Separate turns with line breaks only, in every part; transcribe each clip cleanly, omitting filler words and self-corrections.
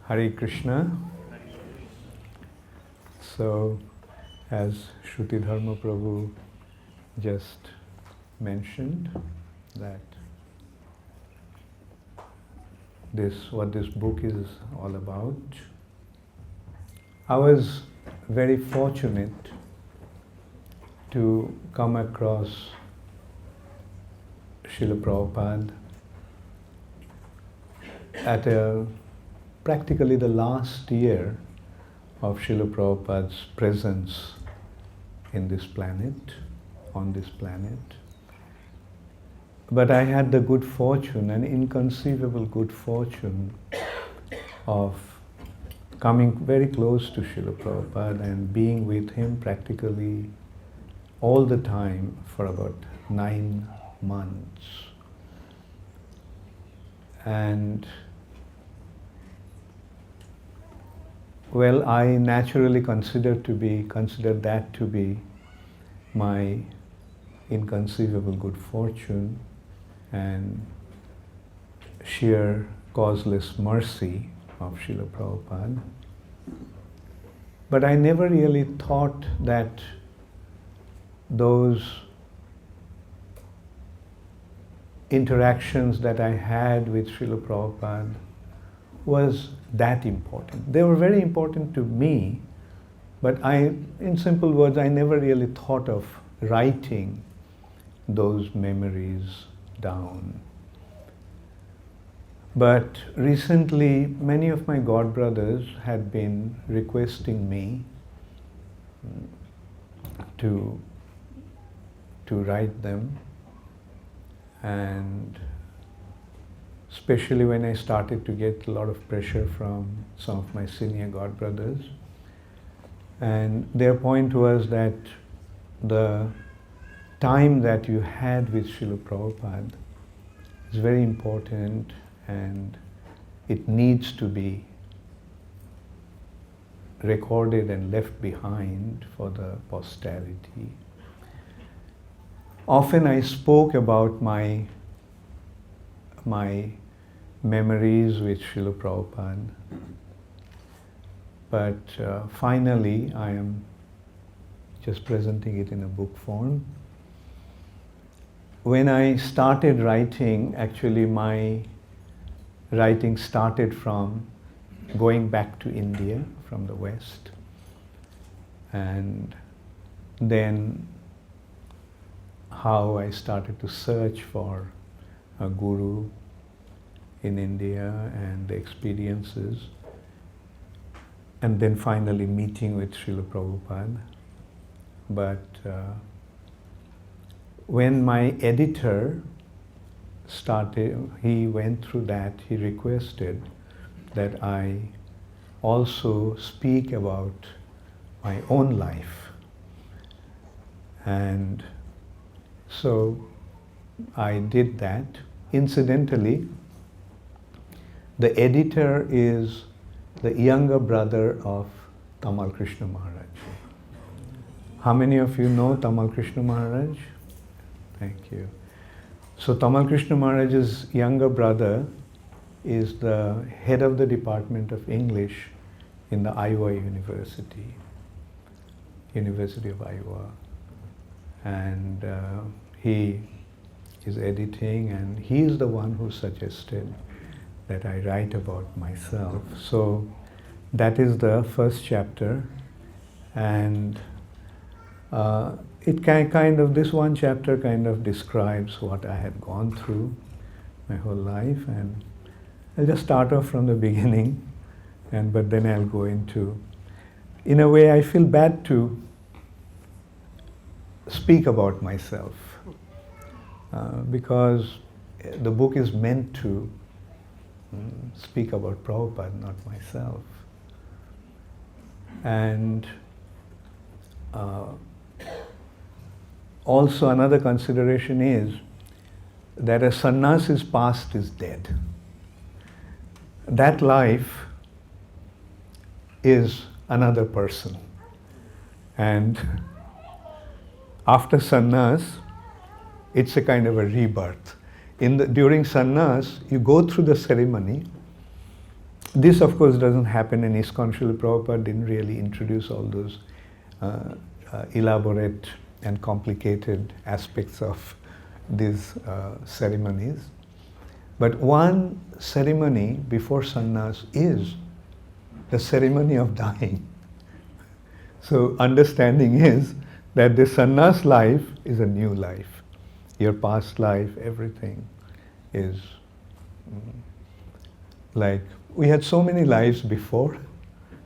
Hare Krishna. So, as Shruti Dharma Prabhu just mentioned, that what this book is all about, I was very fortunate to come across Srila Prabhupada at practically the last year of Srila Prabhupada's presence in this planet, on this planet. But I had the good fortune, an inconceivable good fortune, of coming very close to Srila Prabhupada and being with him practically all the time for about 9 months. And well, I naturally considered that to be my inconceivable good fortune and sheer causeless mercy of Srila Prabhupada. But I never really thought that those interactions that I had with Srila Prabhupada was that important. They were very important to me, but in simple words, I never really thought of writing those memories down. But recently, many of my godbrothers had been requesting me to write them, and especially when I started to get a lot of pressure from some of my senior godbrothers. And their point was that the time that you had with Srila Prabhupada is very important and it needs to be recorded and left behind for the posterity. Often I spoke about my memories with Srila Prabhupada, but finally I am just presenting it in a book form. When I started writing, actually my writing started from going back to India from the West, and then how I started to search for a guru in India and the experiences, and then finally meeting with Srila Prabhupada. But when my editor started, he went through that, he requested that I also speak about my own life. And so I did that. Incidentally, the editor is the younger brother of Tamal Krishna Maharaj. How many of you know Tamal Krishna Maharaj? Thank you. So Tamal Krishna Maharaj's younger brother is the head of the Department of English in the Iowa University, University of Iowa. And he is editing, and he is the one who suggested that I write about myself. So that is the first chapter, and this one chapter kind of describes what I had gone through my whole life, and I'll just start off from the beginning, but then I'll go into, in a way I feel bad to speak about myself, because the book is meant to speak about Prabhupada, not myself. And also another consideration is that a sannyasi's past is dead. That life is another person. And after sannyas, it's a kind of a rebirth. During sannyas, you go through the ceremony This, of course, doesn't happen in ISKCON. Srila Prabhupada didn't really introduce all those elaborate and complicated aspects of these ceremonies. But one ceremony before sannyas is the ceremony of dying. So understanding is that the sannyas life is a new life. Your past life, everything is like, we had so many lives before,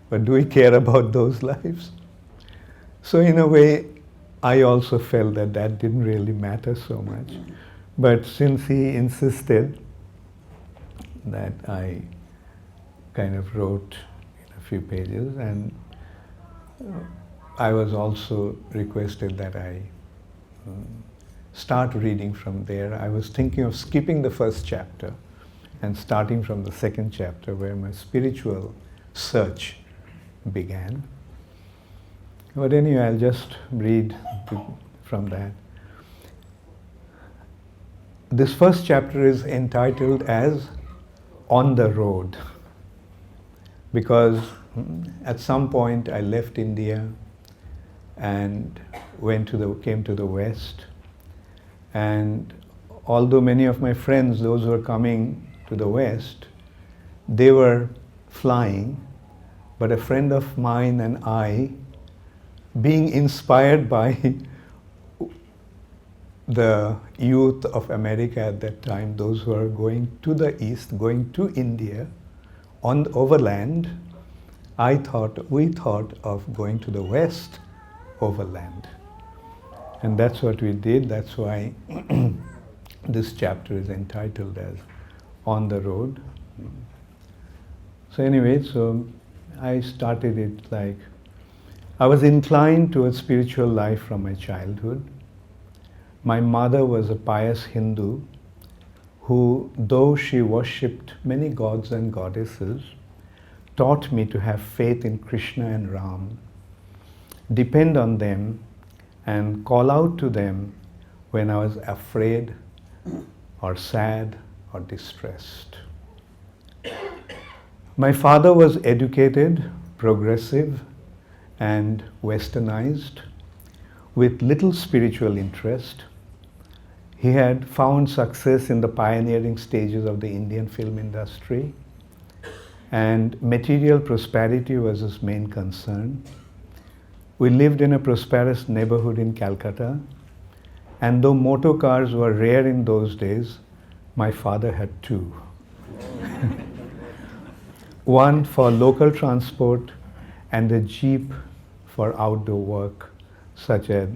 but do we care about those lives? So in a way, I also felt that that didn't really matter so much. But since he insisted, that I kind of wrote in a few pages, and I was also requested that I start reading from there. I was thinking of skipping the first chapter and starting from the second chapter where my spiritual search began. But anyway, I'll just read from that. This first chapter is entitled as On the Road, because at some point I left India and came to the West, and although many of my friends, those who were coming to the West, they were flying, but a friend of mine and I, being inspired by the youth of America at that time, those who are going to the East, going to India, on overland, we thought of going to the West overland. And that's what we did. That's why this chapter is entitled as On the Road. So anyway, so I started it like, I was inclined towards spiritual life from my childhood. My mother was a pious Hindu who, though she worshipped many gods and goddesses, taught me to have faith in Krishna and Ram, depend on them, and call out to them when I was afraid or sad or distressed. My father was educated, progressive, and westernized, with little spiritual interest. He had found success in the pioneering stages of the Indian film industry, and material prosperity was his main concern. We lived in a prosperous neighborhood in Calcutta, and though motor cars were rare in those days, my father had two. One for local transport and a jeep for outdoor work, such as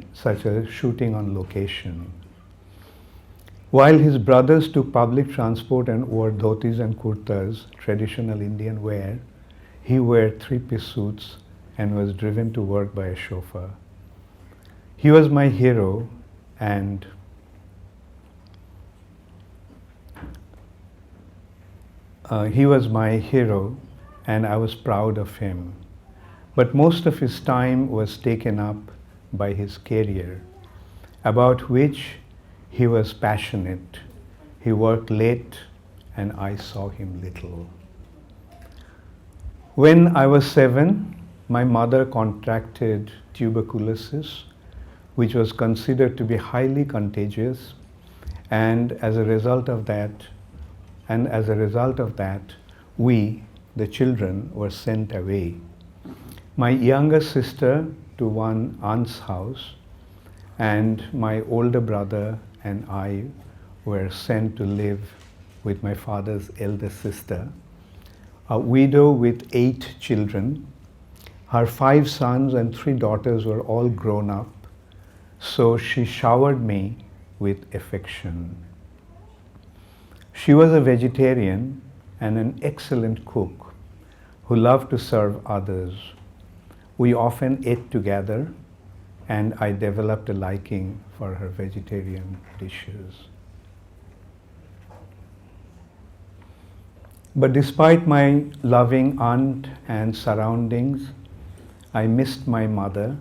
shooting on location. While his brothers took public transport and wore dhotis and kurtas, traditional Indian wear, he wore three-piece suits and was driven to work by a chauffeur. He was my hero, and I was proud of him. But most of his time was taken up by his career, about which he was passionate. He worked late, and I saw him little. When I was 7, my mother contracted tuberculosis, which was considered to be highly contagious, and as a result of that, we, the children, were sent away. My younger sister to one aunt's house, and my older brother and I were sent to live with my father's elder sister, a widow with 8 children. Her 5 sons and 3 daughters were all grown up, so she showered me with affection. She was a vegetarian and an excellent cook who loved to serve others. We often ate together, and I developed a liking for her vegetarian dishes. But despite my loving aunt and surroundings, I missed my mother.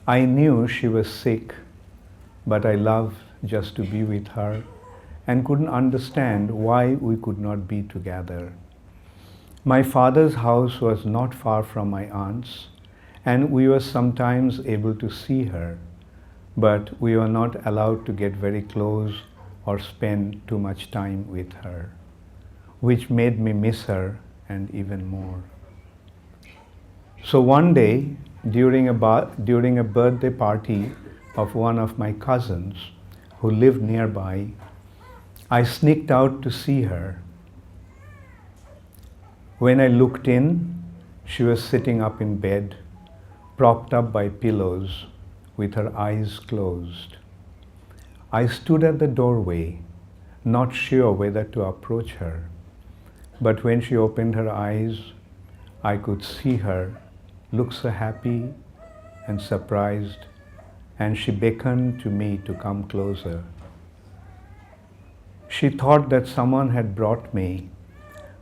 I knew she was sick, but I loved just to be with her and couldn't understand why we could not be together. My father's house was not far from my aunt's, and we were sometimes able to see her, but we were not allowed to get very close or spend too much time with her, which made me miss her and even more. So one day, during a birthday party of one of my cousins who lived nearby, I sneaked out to see her. When I looked in, she was sitting up in bed, propped up by pillows, with her eyes closed. I stood at the doorway, not sure whether to approach her, but when she opened her eyes, I could see her look so happy and surprised, and she beckoned to me to come closer. She thought that someone had brought me,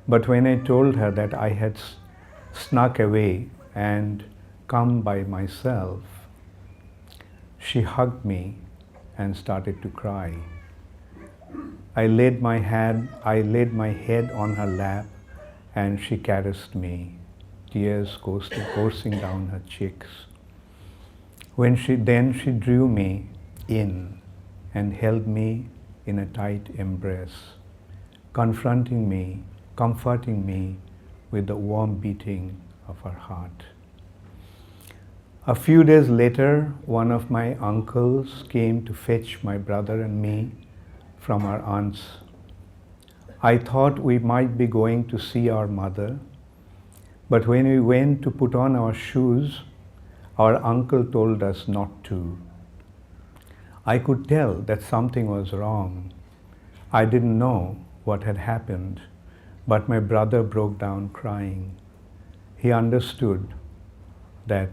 but when I told her that I had snuck away and come by myself, she hugged me and started to cry. I laid my head on her lap and she caressed me, tears coursing down her cheeks. Then she drew me in and held me in a tight embrace, comforting me with the warm beating of her heart. A few days later, one of my uncles came to fetch my brother and me from our aunt's. I thought we might be going to see our mother, but when we went to put on our shoes, our uncle told us not to. I could tell that something was wrong. I didn't know what had happened, but my brother broke down crying. He understood that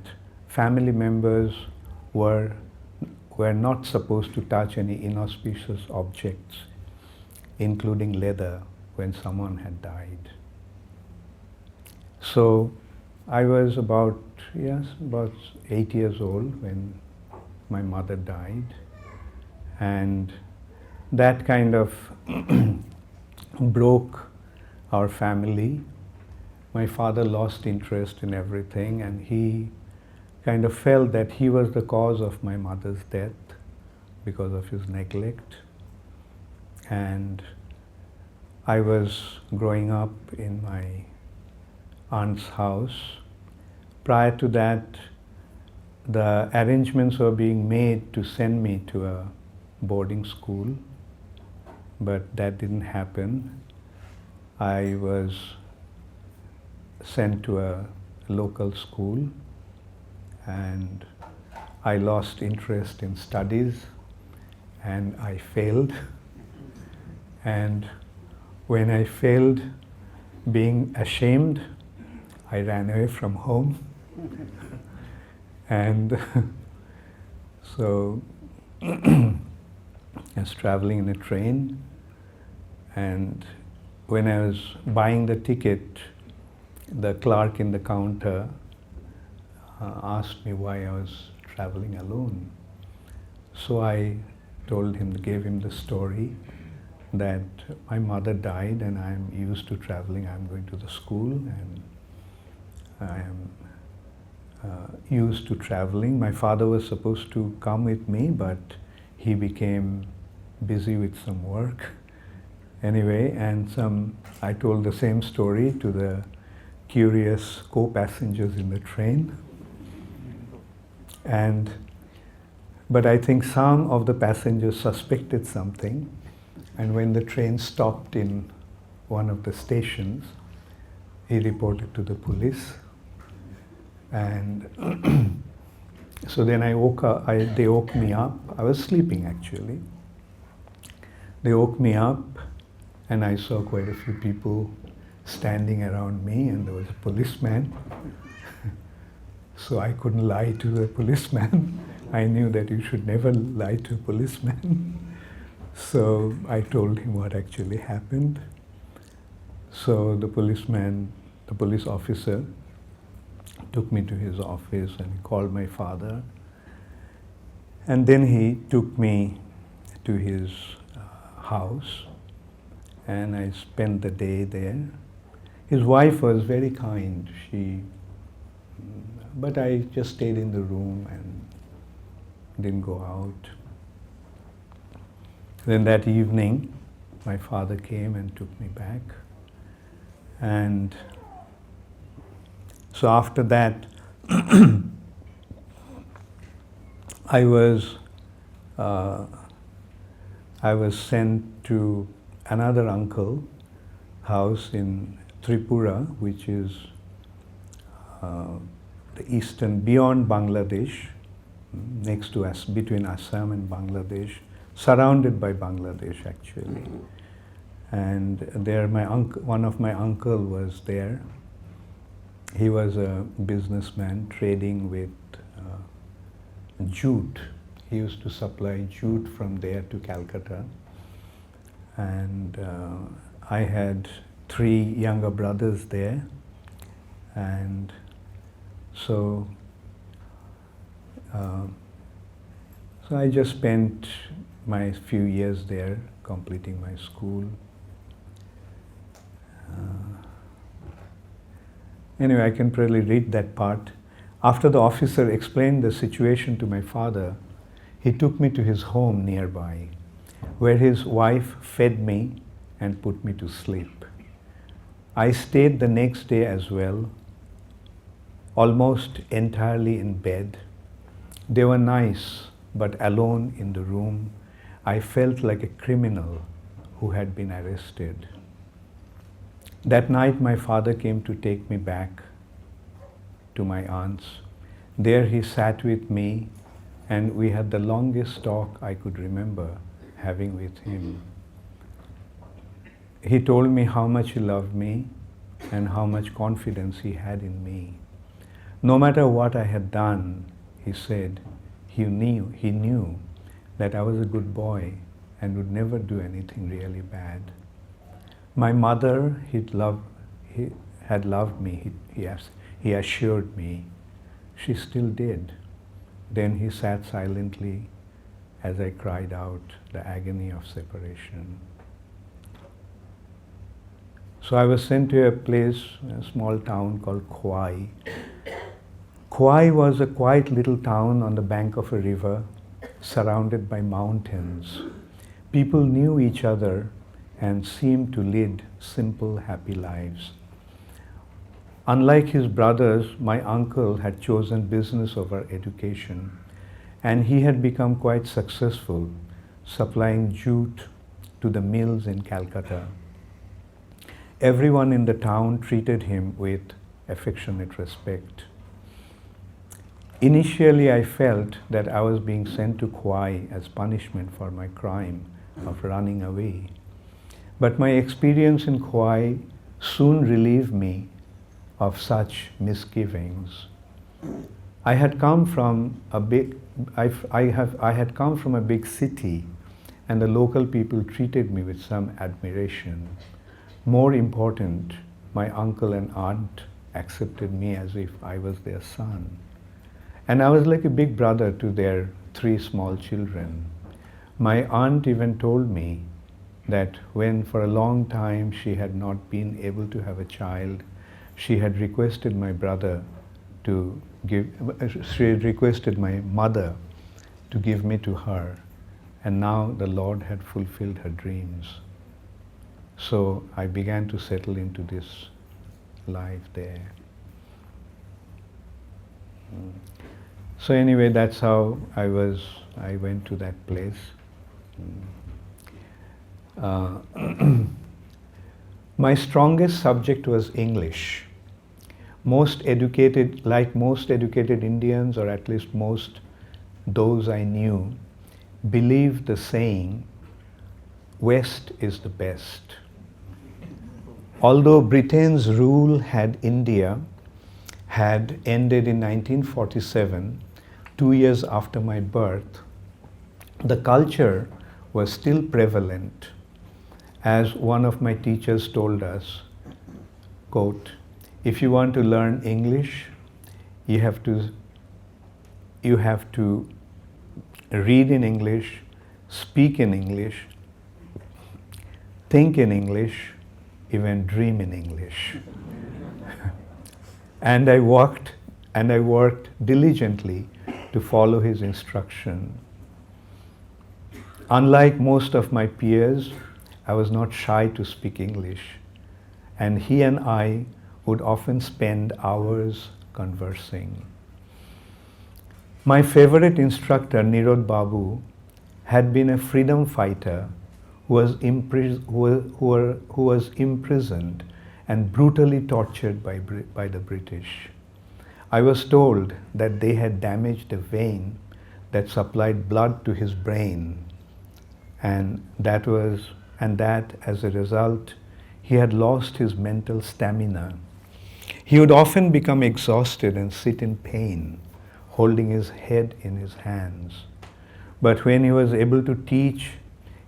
family members were not supposed to touch any inauspicious objects, including leather, when someone had died. So I was about 8 years old when my mother died, and that kind of broke our family. My father lost interest in everything, and he kind of felt that he was the cause of my mother's death because of his neglect. And I was growing up in my aunt's house. Prior to that, the arrangements were being made to send me to a boarding school, but that didn't happen. I was sent to a local school, and I lost interest in studies and I failed. And when I failed, being ashamed, I ran away from home. And so I was traveling in a train, and when I was buying the ticket, the clerk in the counter asked me why I was traveling alone. So I gave him the story that my mother died and I'm used to traveling. I'm going to the school and I am used to traveling. My father was supposed to come with me, but he became busy with some work. Anyway, I told the same story to the curious co-passengers in the train. But I think some of the passengers suspected something, and when the train stopped in one of the stations, he reported to the police. And so then I woke up, they woke me up. I was sleeping actually. They woke me up and I saw quite a few people standing around me, and there was a policeman. So I couldn't lie to the policeman. I knew that you should never lie to a policeman. So I told him what actually happened. So the police officer took me to his office and he called my father. And then he took me to his house, and I spent the day there. His wife was very kind. But I just stayed in the room and didn't go out. Then that evening, my father came and took me back. And so after that, I was sent to another uncle house in Tripura, which is the eastern, beyond Bangladesh, next to us, between Assam and Bangladesh, surrounded by Bangladesh actually. And there one of my uncle was there. He was a businessman trading with jute. He used to supply jute from there to Calcutta. And I had 3 younger brothers there. And so I just spent my few years there completing my school. Anyway, I can probably read that part. After the officer explained the situation to my father, he took me to his home nearby, where his wife fed me and put me to sleep. I stayed the next day as well, almost entirely in bed. They were nice, but alone in the room, I felt like a criminal who had been arrested. That night, my father came to take me back to my aunt's. There he sat with me, and we had the longest talk I could remember having with him. He told me how much he loved me and how much confidence he had in me. No matter what I had done, he said, he knew that I was a good boy and would never do anything really bad. My mother, he had loved me, he assured me. She still did. Then he sat silently as I cried out the agony of separation. So I was sent to a place, a small town called Khwai. Khwai was a quiet little town on the bank of a river, surrounded by mountains. People knew each other and seemed to lead simple, happy lives. Unlike his brothers, my uncle had chosen business over education, and he had become quite successful, supplying jute to the mills in Calcutta. Everyone in the town treated him with affectionate respect. Initially, I felt that I was being sent to Khwai as punishment for my crime of running away. But my experience in Khwai soon relieved me of such misgivings. I had come from a big city, and the local people treated me with some admiration. More important, my uncle and aunt accepted me as if I was their son. And I was like a big brother to their 3 small children. My aunt even told me that when for a long time she had not been able to have a child, she had requested my mother to give me to her, and now the Lord had fulfilled her dreams. So I began to settle into this life there. So anyway, that's how I went to that place. My strongest subject was English. Most educated Indians, or at least most those I knew, believed the saying, West is the best. Although Britain's rule had ended in 1947, 2 years after my birth, the culture was still prevalent. As one of my teachers told us, quote, if you want to learn English, you have to read in English, speak in English, think in English, even dream in English. And I worked diligently to follow his instruction. Unlike most of my peers, I was not shy to speak English, and he and I would often spend hours conversing. My favorite instructor, Nirod Babu, had been a freedom fighter who was imprisoned and brutally tortured by the British. I was told that they had damaged a vein that supplied blood to his brain, and that as a result, he had lost his mental stamina. He would often become exhausted and sit in pain, holding his head in his hands. But when he was able to teach,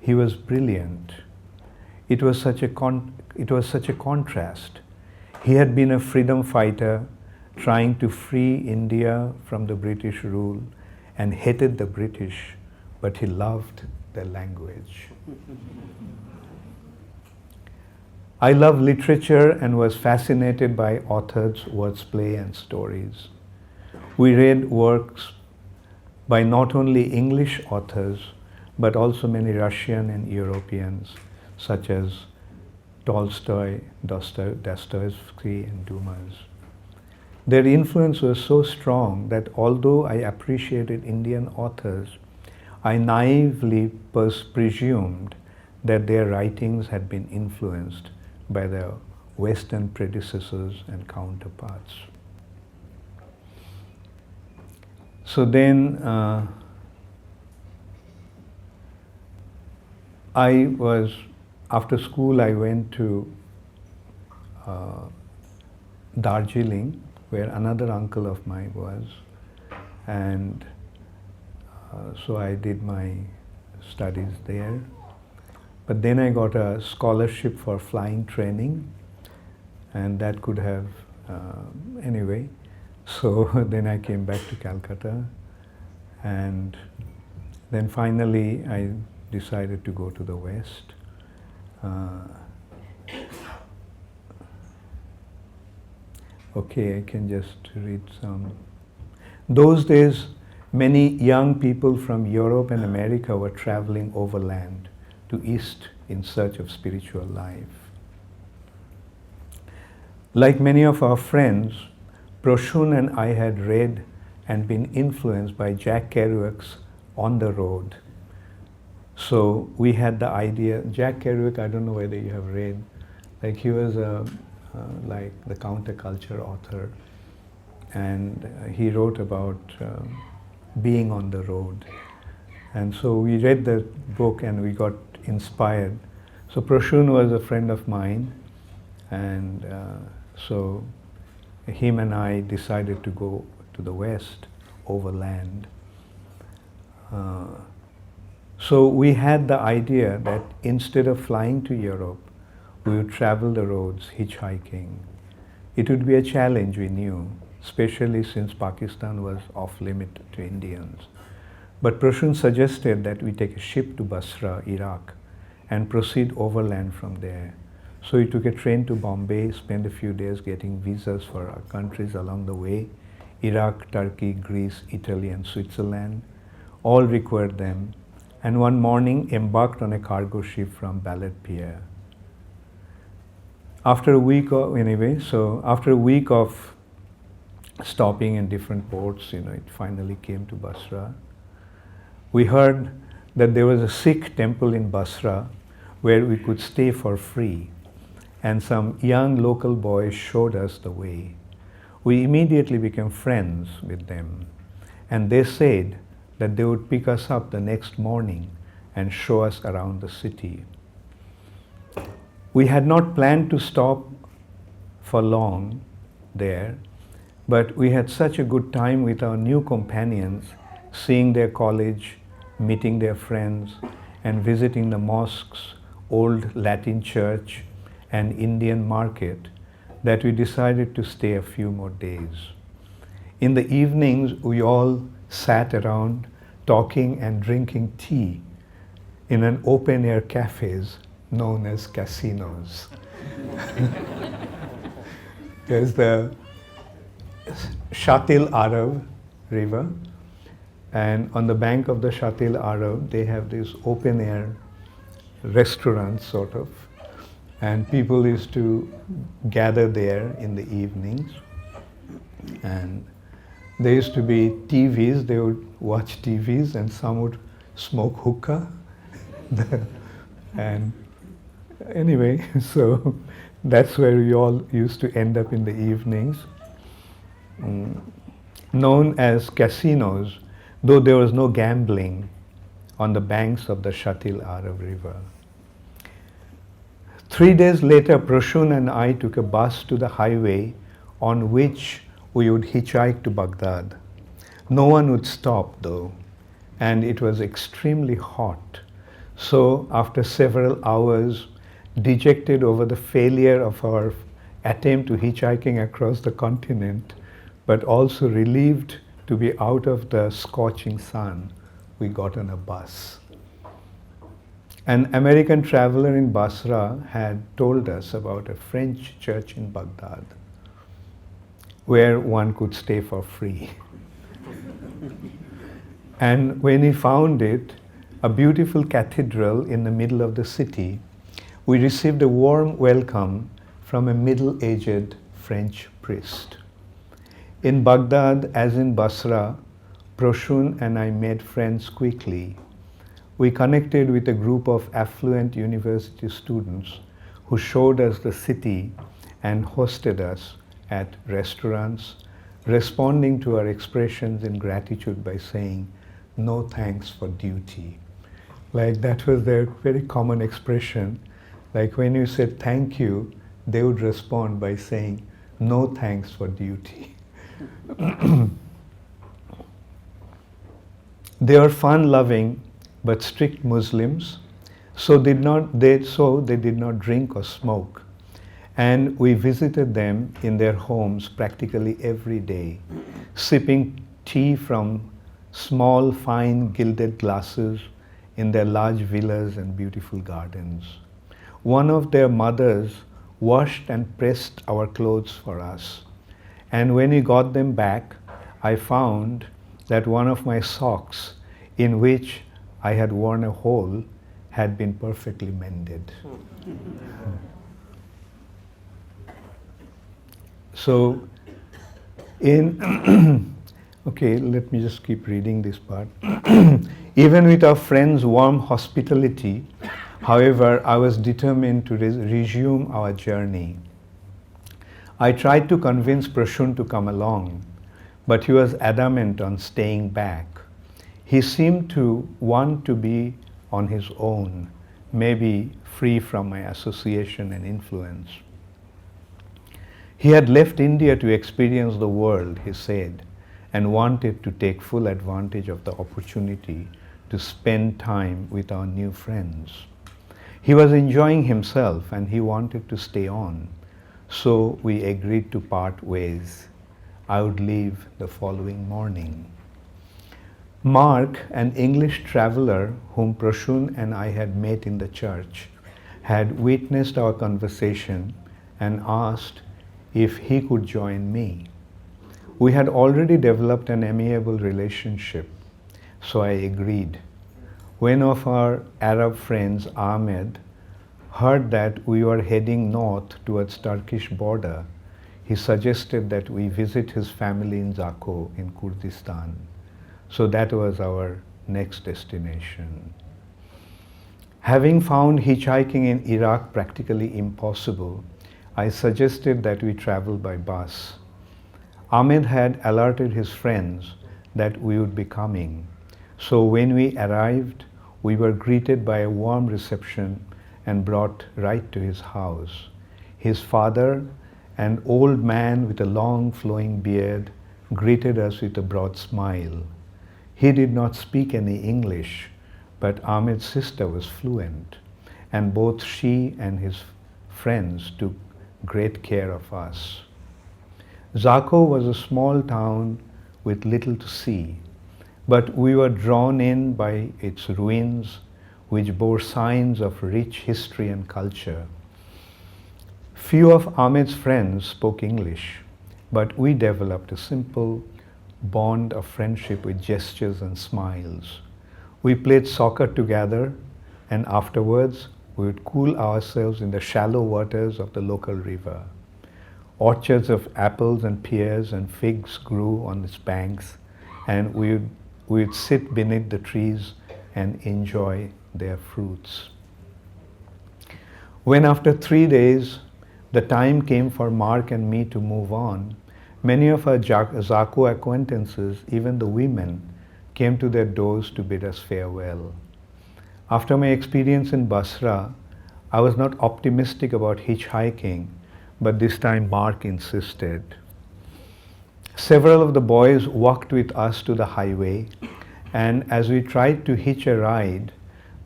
he was brilliant. It was such a contrast. He had been a freedom fighter trying to free India from the British rule and hated the British, but he loved their language. I loved literature and was fascinated by authors' wordplay and stories. We read works by not only English authors, but also many Russian and Europeans, such as Tolstoy, Dostoevsky, and Dumas. Their influence was so strong that although I appreciated Indian authors, I naively presumed that their writings had been influenced by their Western predecessors and counterparts. So then after school I went to Darjeeling, where another uncle of mine was, and so I did my studies there. But then I got a scholarship for flying training, and that could have, anyway. So then I came back to Calcutta, and then finally I decided to go to the West. Okay, I can just read some. Those days, many young people from Europe and America were traveling overland to East in search of spiritual life. Like many of our friends, Proshun and I had read and been influenced by Jack Kerouac's On the Road. So we had the idea. Jack Kerouac, I don't know whether you have read, like he was like the counterculture author, and he wrote about being on the road. And so we read the book and we got inspired. So Proshun was a friend of mine, and so him and I decided to go to the West overland. So we had the idea that instead of flying to Europe, we would travel the roads hitchhiking. It would be a challenge, we knew, especially since Pakistan was off limit to Indians. But Proshun suggested that we take a ship to Basra, Iraq, and proceed overland from there. So we took a train to Bombay, spent a few days getting visas for our countries along the way. Iraq, Turkey, Greece, Italy, and Switzerland all required them, and one morning embarked on a cargo ship from Ballad Pier. After a week of stopping in different ports, it finally came to Basra. We heard that there was a Sikh temple in Basra where we could stay for free, and some young local boys showed us the way. We immediately became friends with them, and they said that they would pick us up the next morning and show us around the city. We had not planned to stop for long there, but we had such a good time with our new companions, seeing their college, meeting their friends, and visiting the mosques, old Latin church, and Indian market, that we decided to stay a few more days. In the evenings, we all sat around talking and drinking tea in an open-air cafes known as casinos. There's the Shatil Arab river, and on the bank of the Shatil Arab, they have these open air restaurants, sort of, and people used to gather there in the evenings, and there used to be TVs, they would watch TVs, and some would smoke hookah. And anyway, so that's where we all used to end up in the evenings. Known as casinos, though there was no gambling on the banks of the Shatil Arab river. 3 days later, Prashun and I took a bus to the highway on which we would hitchhike to Baghdad. No one would stop though, and it was extremely hot. So after several hours, dejected over the failure of our attempt to hitchhiking across the continent, but also relieved to be out of the scorching sun, we got on a bus. An American traveler in Basra had told us about a French church in Baghdad where one could stay for free. And when he found it, a beautiful cathedral in the middle of the city, we received a warm welcome from a middle-aged French priest. In Baghdad, as in Basra, Prashun and I made friends quickly. We connected with a group of affluent university students who showed us the city and hosted us at restaurants, responding to our expressions in gratitude by saying, "No thanks for duty." Like that was their very common expression. Like when you said thank you, they would respond by saying, "No thanks for duty." They are fun-loving but strict Muslims, so they did not drink or smoke. And we visited them in their homes practically every day, sipping tea from small, fine, gilded glasses in their large villas and beautiful gardens. One of their mothers washed and pressed our clothes for us. And when we got them back, I found that one of my socks, in which I had worn a hole, had been perfectly mended. So, okay, let me just keep reading this part. Even with our friends' warm hospitality, however, I was determined to resume our journey. I tried to convince Prashun to come along, but he was adamant on staying back. He seemed to want to be on his own, maybe free from my association and influence. He had left India to experience the world, he said, and wanted to take full advantage of the opportunity to spend time with our new friends. He was enjoying himself and he wanted to stay on, so we agreed to part ways. I would leave the following morning. Mark, an English traveler whom Prashun and I had met in the church, had witnessed our conversation and asked if he could join me. We had already developed an amiable relationship, so I agreed. When one of our Arab friends, Ahmed, heard that we were heading north towards Turkish border, he suggested that we visit his family in Zako in Kurdistan. So that was our next destination. Having found hitchhiking in Iraq practically impossible, I suggested that we travel by bus. Ahmed had alerted his friends that we would be coming. So when we arrived, we were greeted by a warm reception and brought right to his house. His father, an old man with a long flowing beard, greeted us with a broad smile. He did not speak any English, but Ahmed's sister was fluent, and both she and his friends took great care of us. Zako was a small town with little to see, but we were drawn in by its ruins, which bore signs of rich history and culture. Few of Ahmed's friends spoke English, but we developed a simple bond of friendship with gestures and smiles. We played soccer together, and afterwards we would cool ourselves in the shallow waters of the local river. Orchards of apples and pears and figs grew on its banks, and we would sit beneath the trees and enjoy their fruits. When after 3 days the time came for Mark and me to move on, many of our Zaku acquaintances, even the women, came to their doors to bid us farewell. After my experience in Basra, I was not optimistic about hitchhiking, but this time Mark insisted. Several of the boys walked with us to the highway, and as we tried to hitch a ride,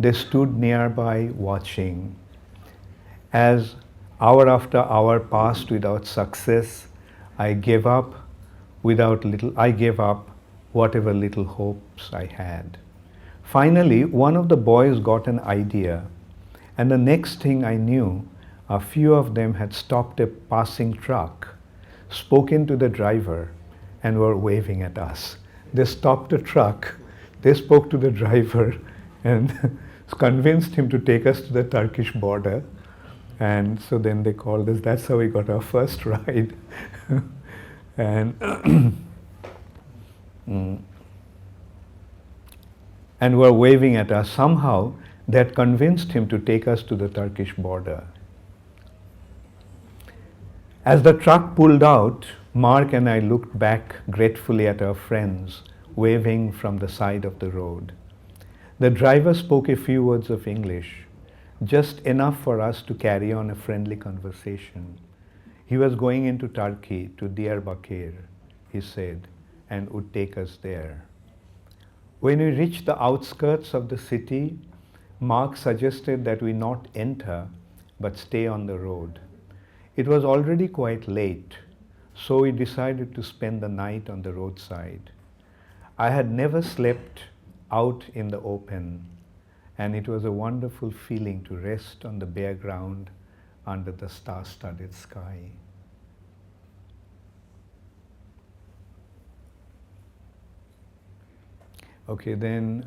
they stood nearby watching. As hour after hour passed without success, I gave up whatever little hopes I had. Finally, one of the boys got an idea, and the next thing I knew, a few of them had stopped a passing truck, spoken to the driver, and were waving at us. They stopped a truck, they spoke to the driver, and convinced him to take us to the Turkish border. And so then they called us. That's how we got our first ride. And and were waving at us. Somehow they had convinced him to take us to the Turkish border. As the truck pulled out, Mark and I looked back gratefully at our friends, waving from the side of the road. The driver spoke a few words of English, just enough for us to carry on a friendly conversation. He was going into Turkey, to Diyarbakir, he said, and would take us there. When we reached the outskirts of the city, Mark suggested that we not enter, but stay on the road. It was already quite late, so we decided to spend the night on the roadside. I had never slept out in the open, and it was a wonderful feeling to rest on the bare ground under the star-studded sky. Okay, then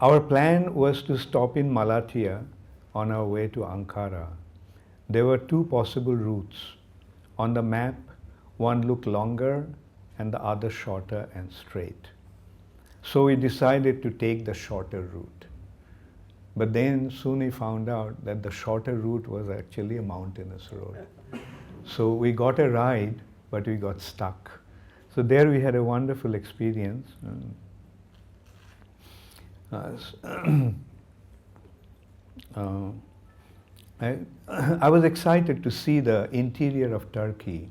our plan was to stop in Malatya on our way to Ankara. There were two possible routes. On the map, one looked longer and the other shorter and straight. So we decided to take the shorter route. But then soon we found out that the shorter route was actually a mountainous road. So we got a ride, but we got stuck. So there we had a wonderful experience. I was excited to see the interior of Turkey,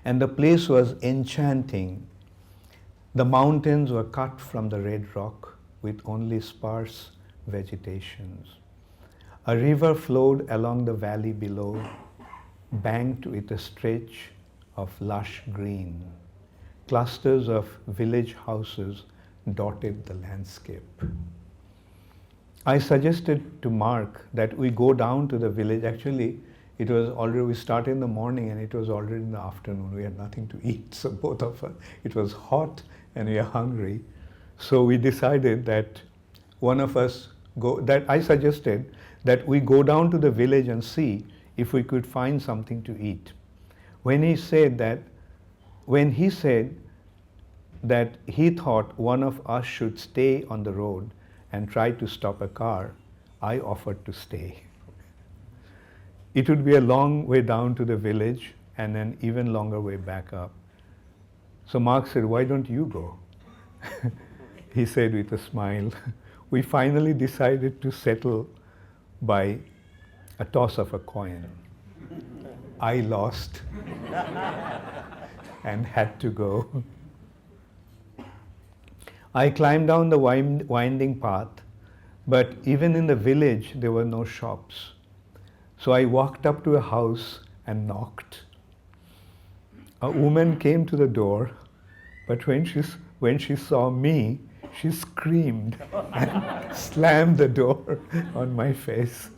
and the place was enchanting. The mountains were cut from the red rock with only sparse vegetations. A river flowed along the valley below, banked with a stretch of lush green. Clusters of village houses dotted the landscape. I suggested to Mark that we go down to the village. Actually, it was already, we started in the morning and it was already in the afternoon. We had nothing to eat, so both of us, it was hot and we were hungry. So we decided that I suggested that we go down to the village and see if we could find something to eat. When he said that he thought one of us should stay on the road and try to stop a car, I offered to stay. It would be a long way down to the village and an even longer way back up. So Mark said, "Why don't you go?" He said with a smile. We finally decided to settle by a toss of a coin. I lost and had to go. I climbed down the winding path, but even in the village there were no shops. So I walked up to a house and knocked. A woman came to the door, but when she saw me, she screamed and slammed the door on my face.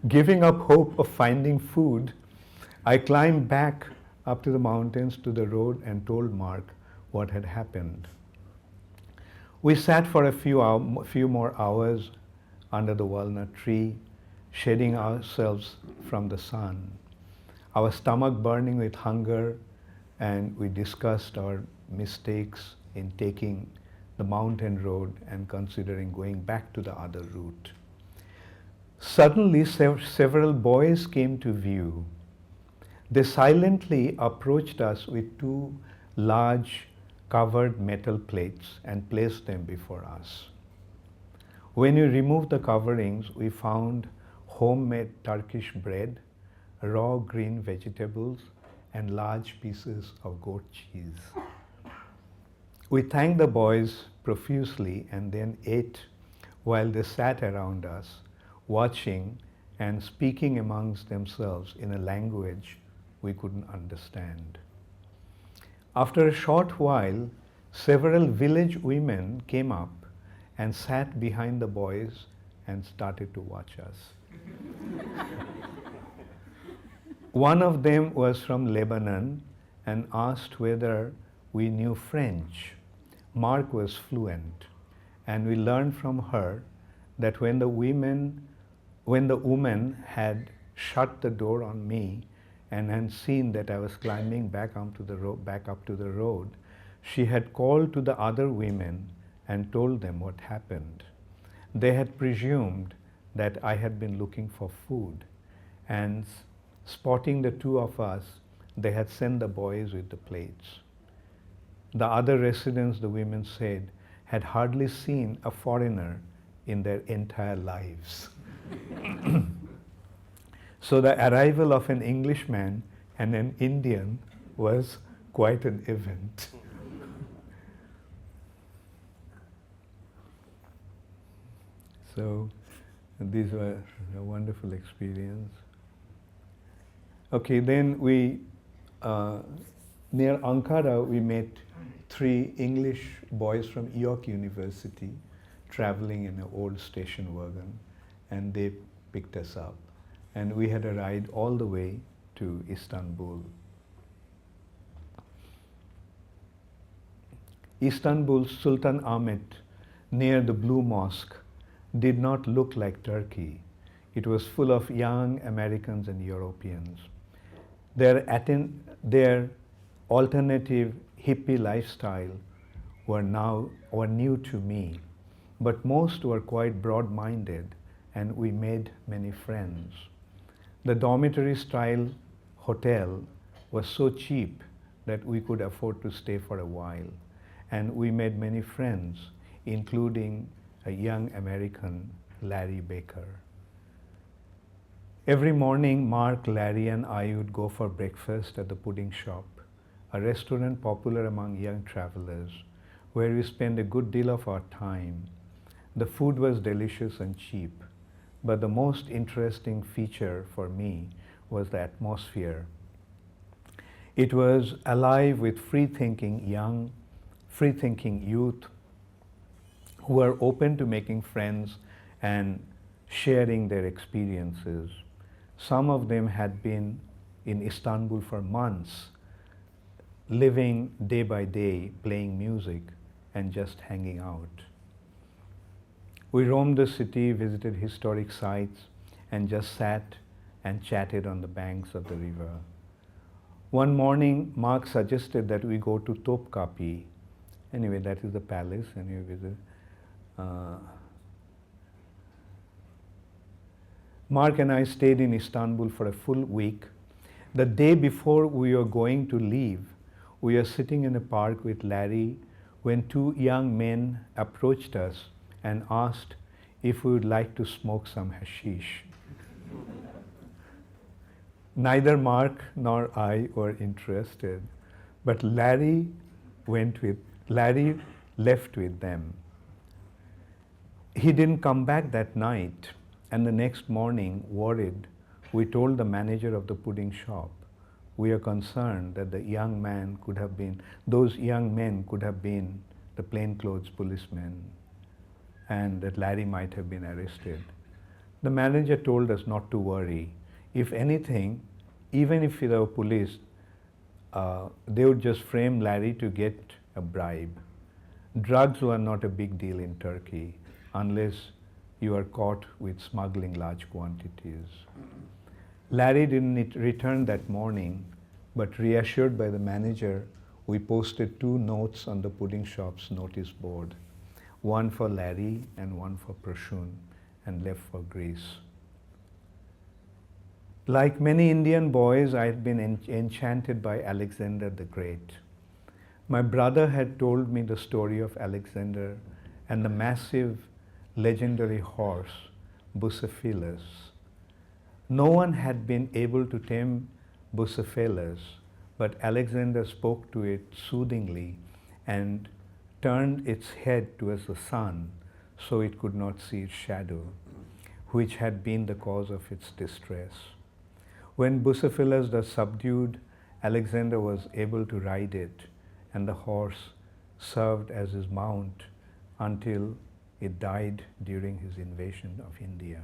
Giving up hope of finding food, I climbed back up to the mountains to the road and told Mark what had happened. We sat for a few more hours under the walnut tree, shading ourselves from the sun, our stomach burning with hunger, and we discussed our mistakes in taking the mountain road and considering going back to the other route. Suddenly, several boys came to view. They silently approached us with two large covered metal plates and placed them before us. When we removed the coverings, we found homemade Turkish bread, raw green vegetables, and large pieces of goat cheese. We thanked the boys profusely and then ate while they sat around us, watching and speaking amongst themselves in a language we couldn't understand. After a short while, several village women came up and sat behind the boys and started to watch us. One of them was from Lebanon and asked whether we knew French. Mark was fluent, and we learned from her that when the woman had shut the door on me and had seen that I was climbing back up to the road, she had called to the other women and told them what happened. They had presumed that I had been looking for food, and spotting the two of us, they had sent the boys with the plates. The other residents, the women said, had hardly seen a foreigner in their entire lives. So the arrival of an Englishman and an Indian was quite an event. So these were a wonderful experience. Okay, then we, near Ankara, we met three English boys from York University traveling in an old station wagon, and they picked us up. And we had a ride all the way to Istanbul. Istanbul's Sultan Ahmet, near the Blue Mosque, did not look like Turkey. It was full of young Americans and Europeans. Their alternative hippie lifestyle were new to me, but most were quite broad-minded, and we made many friends. The dormitory-style hotel was so cheap that we could afford to stay for a while, and we made many friends, including a young American, Larry Baker. Every morning, Mark, Larry, and I would go for breakfast at the pudding shop, a restaurant popular among young travelers, where we spent a good deal of our time. The food was delicious and cheap, but the most interesting feature for me was the atmosphere. It was alive with free-thinking youth who were open to making friends and sharing their experiences. Some of them had been in Istanbul for months, living day by day, playing music, and just hanging out. We roamed the city, visited historic sites, and just sat and chatted on the banks of the river. One morning, Mark suggested that we go to Topkapi. Anyway, that is the palace, and we visit. Mark and I stayed in Istanbul for a full week. The day before we were going to leave, we were sitting in a park with Larry when two young men approached us and asked if we would like to smoke some hashish. Neither Mark nor I were interested, but Larry left with them. He didn't come back that night, and the next morning, worried, we told the manager of the pudding shop, we are concerned that those young men could have been the plainclothes policemen, and that Larry might have been arrested. The manager told us not to worry. If anything, even if there were police, they would just frame Larry to get a bribe. Drugs were not a big deal in Turkey unless you are caught with smuggling large quantities. Larry didn't return that morning, but reassured by the manager, we posted 2 notes on the pudding shop's notice board, one for Larry and one for Prashun, and left for Greece. Like many Indian boys, I had been enchanted by Alexander the Great. My brother had told me the story of Alexander and the massive, legendary horse, Bucephalus. No one had been able to tame Bucephalus, but Alexander spoke to it soothingly and turned its head towards the sun so it could not see its shadow, which had been the cause of its distress. When Bucephalus was subdued, Alexander was able to ride it, and the horse served as his mount until it died during his invasion of India.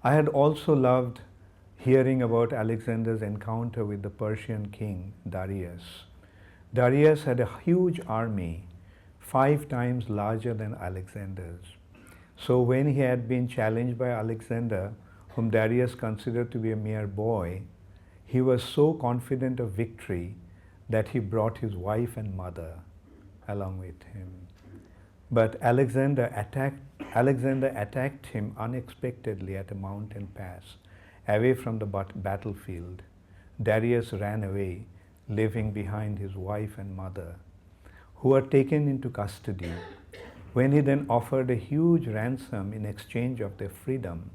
I had also loved hearing about Alexander's encounter with the Persian king Darius. Darius had a huge army, 5 times larger than Alexander's. So when he had been challenged by Alexander, whom Darius considered to be a mere boy, he was so confident of victory that he brought his wife and mother along with him. But Alexander attacked him unexpectedly at a mountain pass, away from the battlefield. Darius ran away, leaving behind his wife and mother, who were taken into custody. When he then offered a huge ransom in exchange of their freedom,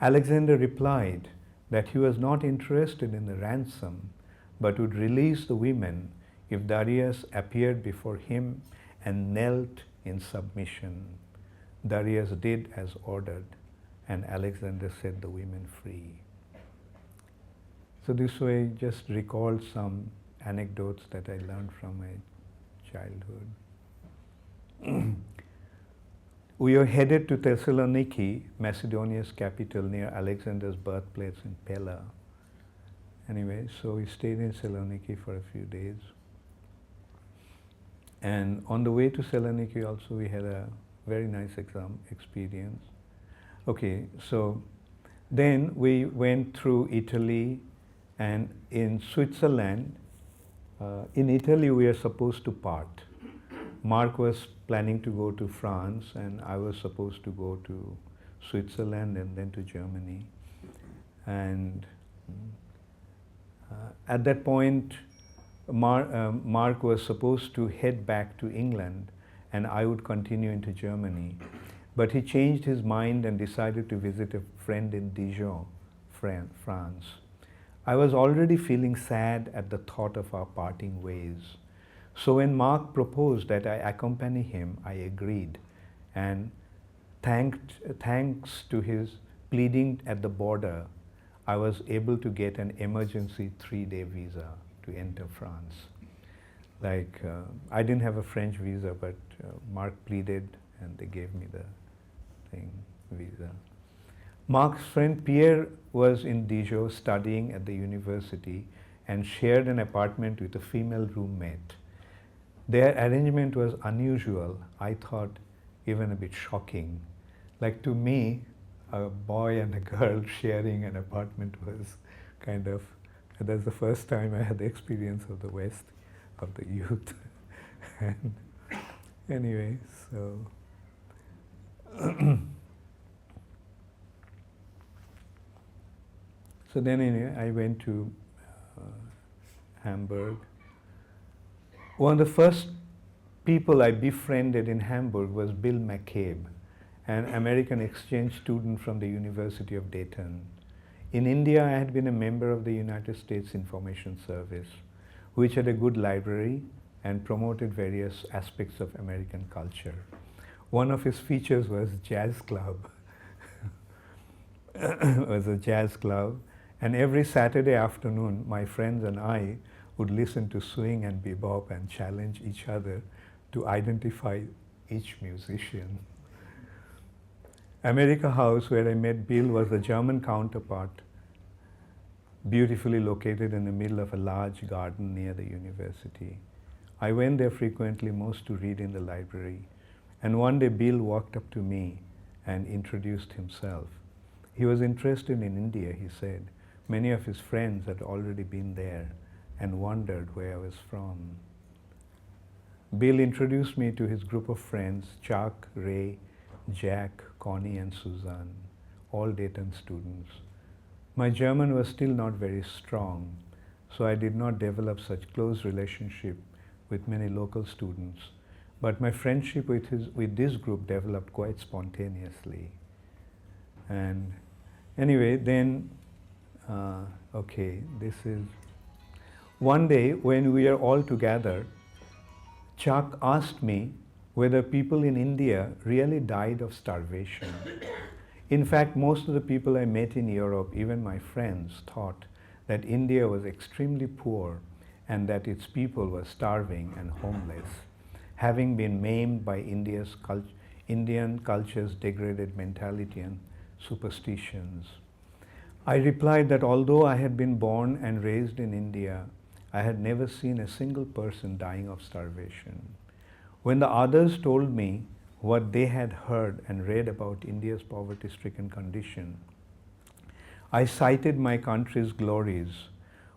Alexander replied that he was not interested in the ransom, but would release the women if Darius appeared before him and knelt in submission. Darius did as ordered, and Alexander set the women free. So this way just recalled some anecdotes that I learned from my childhood. We were headed to Thessaloniki, Macedonia's capital, near Alexander's birthplace in Pella. Anyway, so we stayed in Thessaloniki for a few days. And on the way to Thessaloniki also we had a very nice exam experience. Okay, so then we went through Italy, and in Switzerland, in Italy we are supposed to part. Mark was planning to go to France, and I was supposed to go to Switzerland and then to Germany. And at that point, Mark was supposed to head back to England, and I would continue into Germany. But he changed his mind and decided to visit a friend in Dijon, France. I was already feeling sad at the thought of our parting ways. So when Mark proposed that I accompany him, I agreed, and thanks to his pleading at the border, I was able to get an emergency 3-day visa to enter France. Like, I didn't have a French visa, but Mark pleaded and they gave me the visa. Mark's friend Pierre was in Dijon studying at the university and shared an apartment with a female roommate. Their arrangement was unusual, I thought even a bit shocking. Like, to me, a boy and a girl sharing an apartment was kind of, that's the first time I had the experience of the West, of the youth. And anyway, so so then anyway, I went to Hamburg. One of the first people I befriended in Hamburg was Bill McCabe, an American exchange student from the University of Dayton. In India, I had been a member of the United States Information Service, which had a good library and promoted various aspects of American culture. One of his features was jazz club. It was a jazz club, and every Saturday afternoon, my friends and I would listen to swing and bebop and challenge each other to identify each musician. America House, where I met Bill, was the German counterpart, beautifully located in the middle of a large garden near the university. I went there frequently, most to read in the library. And one day Bill walked up to me and introduced himself. He was interested in India, he said. Many of his friends had already been there and wondered where I was from. Bill introduced me to his group of friends, Chuck, Ray, Jack, Connie and Suzanne, all Dayton students. My German was still not very strong, so I did not develop such close relationship with many local students, but my friendship with this group developed quite spontaneously. And anyway, then, this is one day when we are all together, Chuck asked me whether people in India really died of starvation. In fact, most of the people I met in Europe, even my friends, thought that India was extremely poor and that its people were starving and homeless, having been maimed by Indian culture's degraded mentality and superstitions. I replied that although I had been born and raised in India, I had never seen a single person dying of starvation. When the others told me what they had heard and read about India's poverty-stricken condition, I cited my country's glories.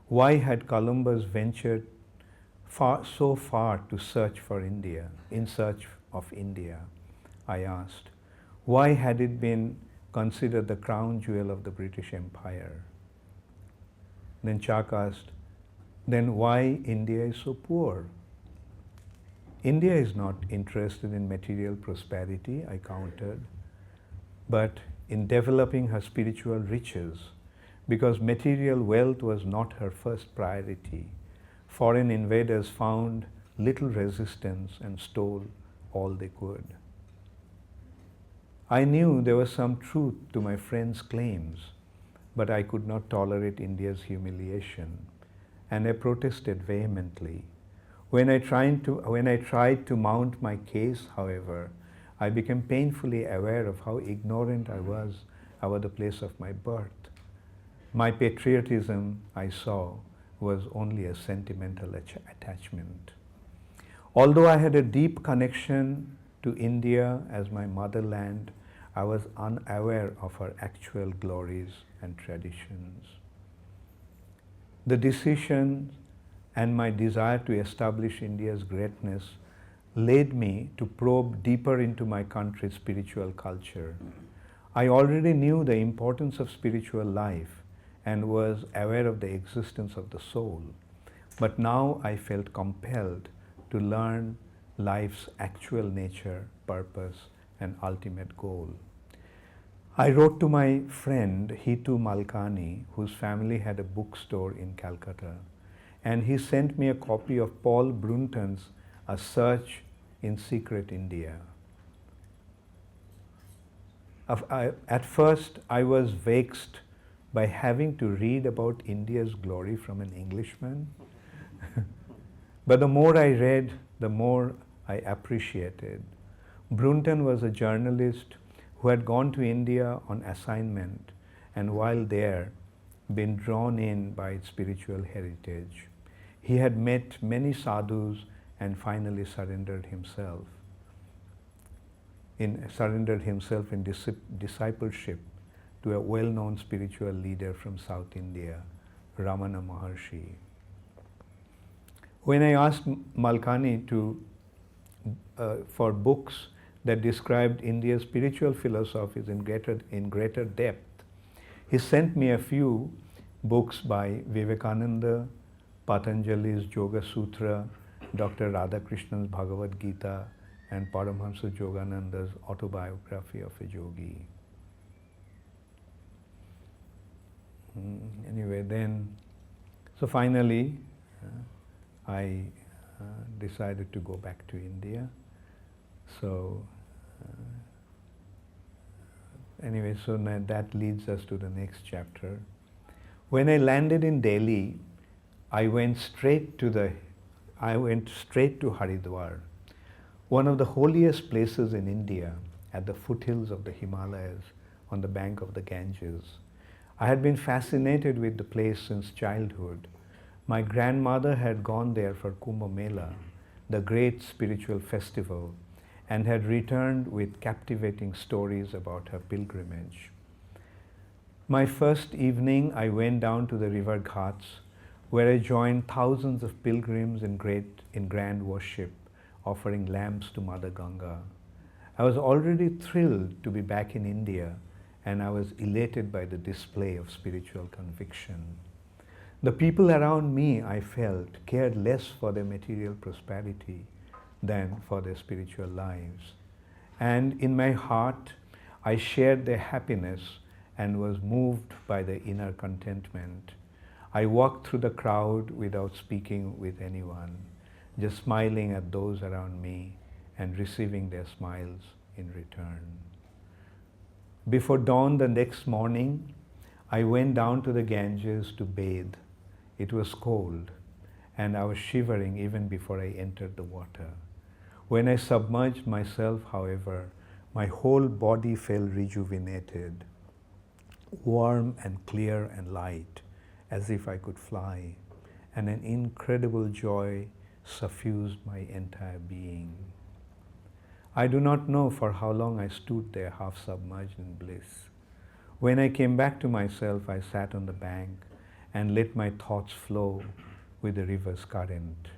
Why had Columbus ventured so far to search for India, in search of India? I asked. Why had it been considered the crown jewel of the British Empire? Then Chuck asked, then why India is so poor? India is not interested in material prosperity, I countered, but in developing her spiritual riches, because material wealth was not her first priority. Foreign invaders found little resistance and stole all they could. I knew there was some truth to my friend's claims, but I could not tolerate India's humiliation, and I protested vehemently. When I tried to mount my case, however, I became painfully aware of how ignorant I was about the place of my birth. My patriotism, I saw, was only a sentimental attachment. Although I had a deep connection to India as my motherland, I was unaware of her actual glories and traditions. The decision and my desire to establish India's greatness led me to probe deeper into my country's spiritual culture. I already knew the importance of spiritual life and was aware of the existence of the soul, but now I felt compelled to learn life's actual nature, purpose, and ultimate goal. I wrote to my friend Hitu Malkani, whose family had a bookstore in Calcutta, and he sent me a copy of Paul Brunton's A Search in Secret India. At first, I was vexed by having to read about India's glory from an Englishman. But the more I read, the more I appreciated. Brunton was a journalist who had gone to India on assignment and while there, been drawn in by its spiritual heritage. He had met many sadhus and finally surrendered himself in discipleship to a well-known spiritual leader from South India, Ramana Maharshi. When I asked Malkani for books that described India's spiritual philosophies in greater depth, he sent me a few books by Vivekananda, Patanjali's Yoga Sutra, Dr. Radhakrishnan's Bhagavad Gita, and Paramhamsa Yogananda's Autobiography of a Yogi. Anyway, so finally, I decided to go back to India. So, anyway, so that leads us to the next chapter. When I landed in Delhi, I went straight to Haridwar, one of the holiest places in India, at the foothills of the Himalayas on the bank of the Ganges. I had been fascinated with the place since childhood. My grandmother had gone there for Kumbh Mela, the great spiritual festival, and had returned with captivating stories about her pilgrimage. My first evening, I went down to the river Ghats, where I joined thousands of pilgrims in grand worship, offering lamps to Mother Ganga. I was already thrilled to be back in India, and I was elated by the display of spiritual conviction. The people around me, I felt, cared less for their material prosperity than for their spiritual lives. And in my heart, I shared their happiness and was moved by their inner contentment. I walked through the crowd without speaking with anyone, just smiling at those around me and receiving their smiles in return. Before dawn the next morning, I went down to the Ganges to bathe. It was cold, and I was shivering even before I entered the water. When I submerged myself, however, my whole body felt rejuvenated, warm and clear and light, as if I could fly, and an incredible joy suffused my entire being. I do not know for how long I stood there half submerged in bliss. When I came back to myself, I sat on the bank and let my thoughts flow with the river's current.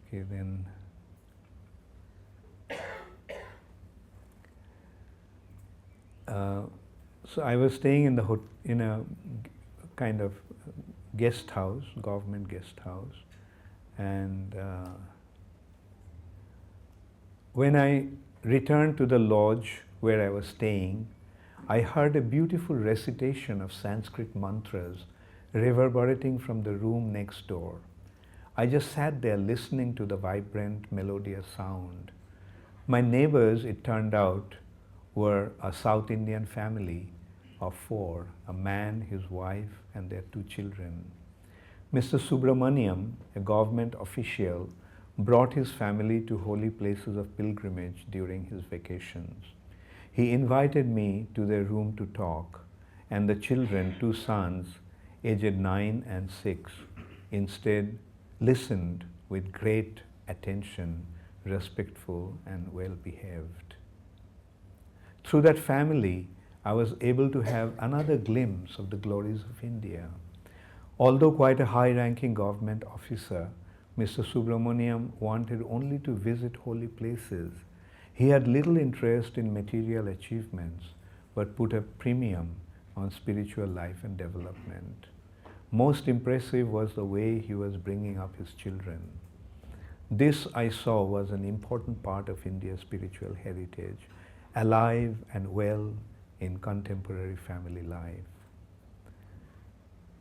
Okay, then. So I was staying in a kind of guest house, government guest house, and when I returned to the lodge where I was staying, I heard a beautiful recitation of Sanskrit mantras reverberating from the room next door. I just sat there listening to the vibrant, melodious sound. My neighbors, it turned out, were a South Indian family of 4, a man, his wife, and their 2 children. Mr. Subramaniam, a government official, brought his family to holy places of pilgrimage during his vacations. He invited me to their room to talk, and the children, 2 sons, aged 9 and 6, instead listened with great attention, respectful and well-behaved. Through that family, I was able to have another glimpse of the glories of India. Although quite a high-ranking government officer, Mr. Subramaniam wanted only to visit holy places. He had little interest in material achievements, but put a premium on spiritual life and development. Most impressive was the way he was bringing up his children. This, I saw, was an important part of India's spiritual heritage, alive and well in contemporary family life.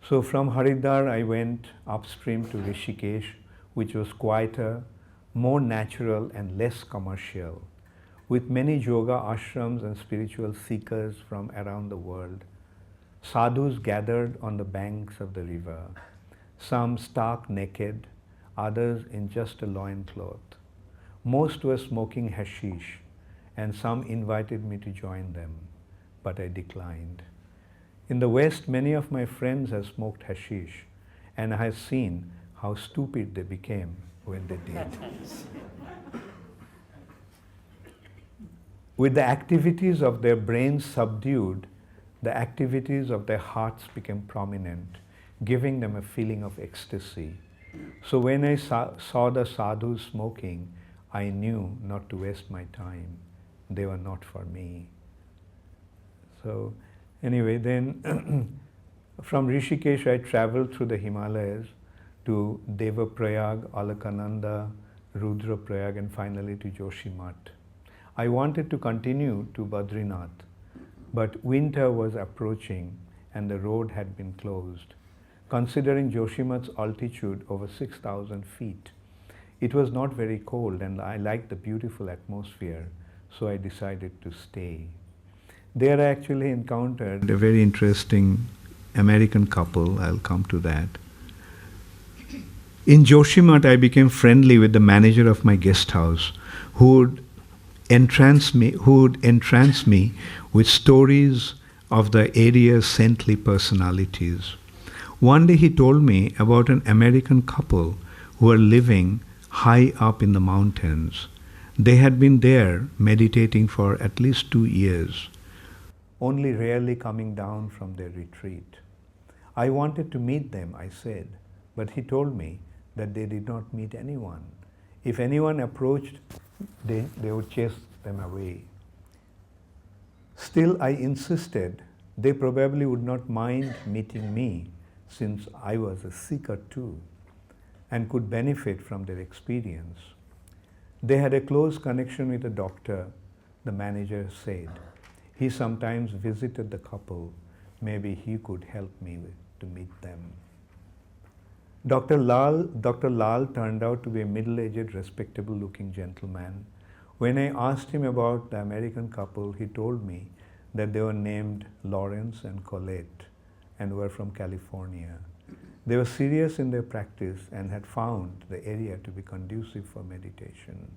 So from Haridwar, I went upstream to Rishikesh, which was quieter, more natural and less commercial, with many yoga ashrams and spiritual seekers from around the world. Sadhus gathered on the banks of the river, some stark naked, others in just a loincloth. Most were smoking hashish, and some invited me to join them, but I declined. In the West, many of my friends have smoked hashish, and I have seen how stupid they became when they did. With the activities of their brains subdued, the activities of their hearts became prominent, giving them a feeling of ecstasy. So when I saw the sadhus smoking, I knew not to waste my time. They were not for me. So anyway, then from Rishikesh, I traveled through the Himalayas to Devaprayag, Alakananda, Rudraprayag, and finally to Joshimath. I wanted to continue to Badrinath, but winter was approaching and the road had been closed. Considering Joshimath's altitude over 6,000 feet, it was not very cold and I liked the beautiful atmosphere, so I decided to stay. There I actually encountered a very interesting American couple. I'll come to that. In Joshimath, I became friendly with the manager of my guest house, who would entrance me with stories of the area's saintly personalities. One day he told me about an American couple who were living high up in the mountains. They had been there meditating for at least 2 years, only rarely coming down from their retreat. I wanted to meet them, I said, but he told me that they did not meet anyone. If anyone approached, they would chase them away. Still, I insisted they probably would not mind meeting me, since I was a seeker too, and could benefit from their experience. They had a close connection with a doctor, the manager said. He sometimes visited the couple. Maybe he could help me to meet them. Dr. Lal turned out to be a middle-aged, respectable-looking gentleman. When I asked him about the American couple, he told me that they were named Lawrence and Colette and were from California. They were serious in their practice and had found the area to be conducive for meditation.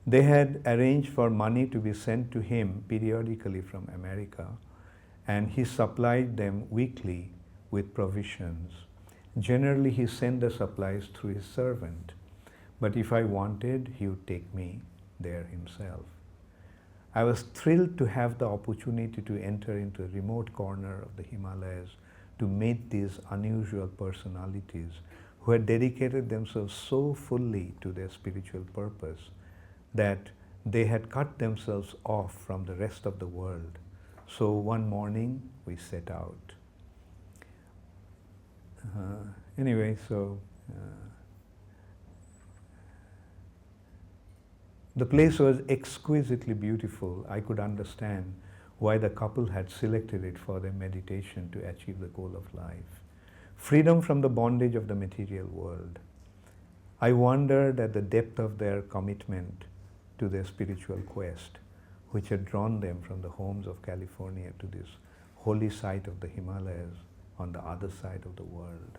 They had arranged for money to be sent to him periodically from America, and he supplied them weekly with provisions. Generally, he sent the supplies through his servant, but if I wanted, he would take me there himself. I was thrilled to have the opportunity to enter into a remote corner of the Himalayas to meet these unusual personalities who had dedicated themselves so fully to their spiritual purpose that they had cut themselves off from the rest of the world. So one morning we set out. Anyway, the place was exquisitely beautiful. I could understand why the couple had selected it for their meditation to achieve the goal of life. Freedom from the bondage of the material world. I wondered at the depth of their commitment to their spiritual quest, which had drawn them from the homes of California to this holy site of the Himalayas on the other side of the world.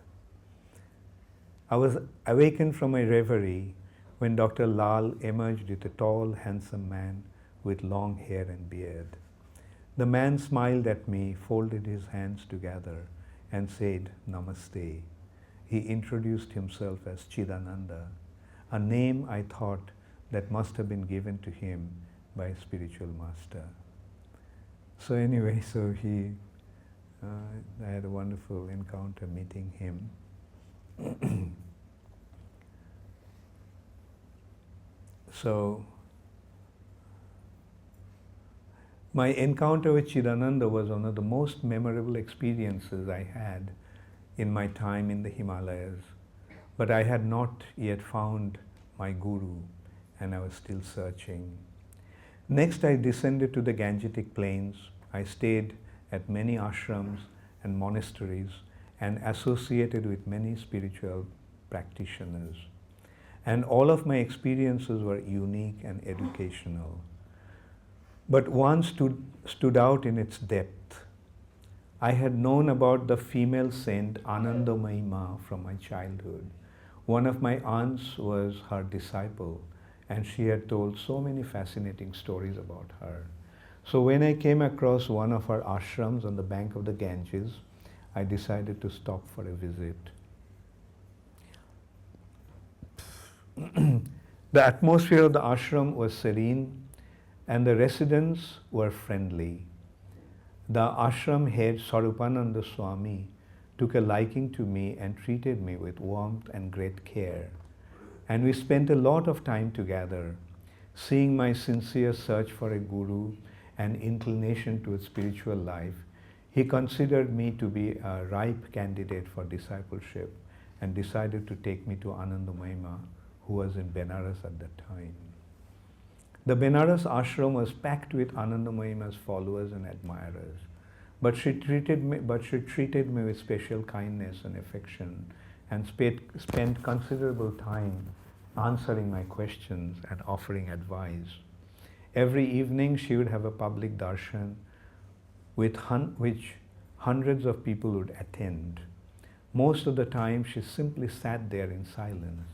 I was awakened from my reverie when Dr. Lal emerged with a tall, handsome man with long hair and beard. The man smiled at me, folded his hands together, and said, "Namaste." He introduced himself as Chidananda, a name I thought that must have been given to him by a spiritual master. So anyway, I had a wonderful encounter meeting him. So, my encounter with Chidananda was one of the most memorable experiences I had in my time in the Himalayas. But I had not yet found my guru, and I was still searching. Next, I descended to the Gangetic Plains. I stayed at many ashrams and monasteries and associated with many spiritual practitioners. And all of my experiences were unique and educational. But one stood out in its depth. I had known about the female saint Anandamayi Ma from my childhood. One of my aunts was her disciple, and she had told so many fascinating stories about her. So when I came across one of her ashrams on the bank of the Ganges, I decided to stop for a visit. The atmosphere of the ashram was serene, and the residents were friendly. The ashram head, Sarupananda Swami, took a liking to me and treated me with warmth and great care. And we spent a lot of time together. Seeing my sincere search for a guru and inclination to a spiritual life, he considered me to be a ripe candidate for discipleship and decided to take me to Anandamayi Ma, who was in Benares at that time. The Benares ashram was packed with Anandamayi Ma's followers and admirers, but she treated me with special kindness and affection, and spent considerable time answering my questions and offering advice. Every evening she would have a public darshan which hundreds of people would attend. Most of the time she simply sat there in silence,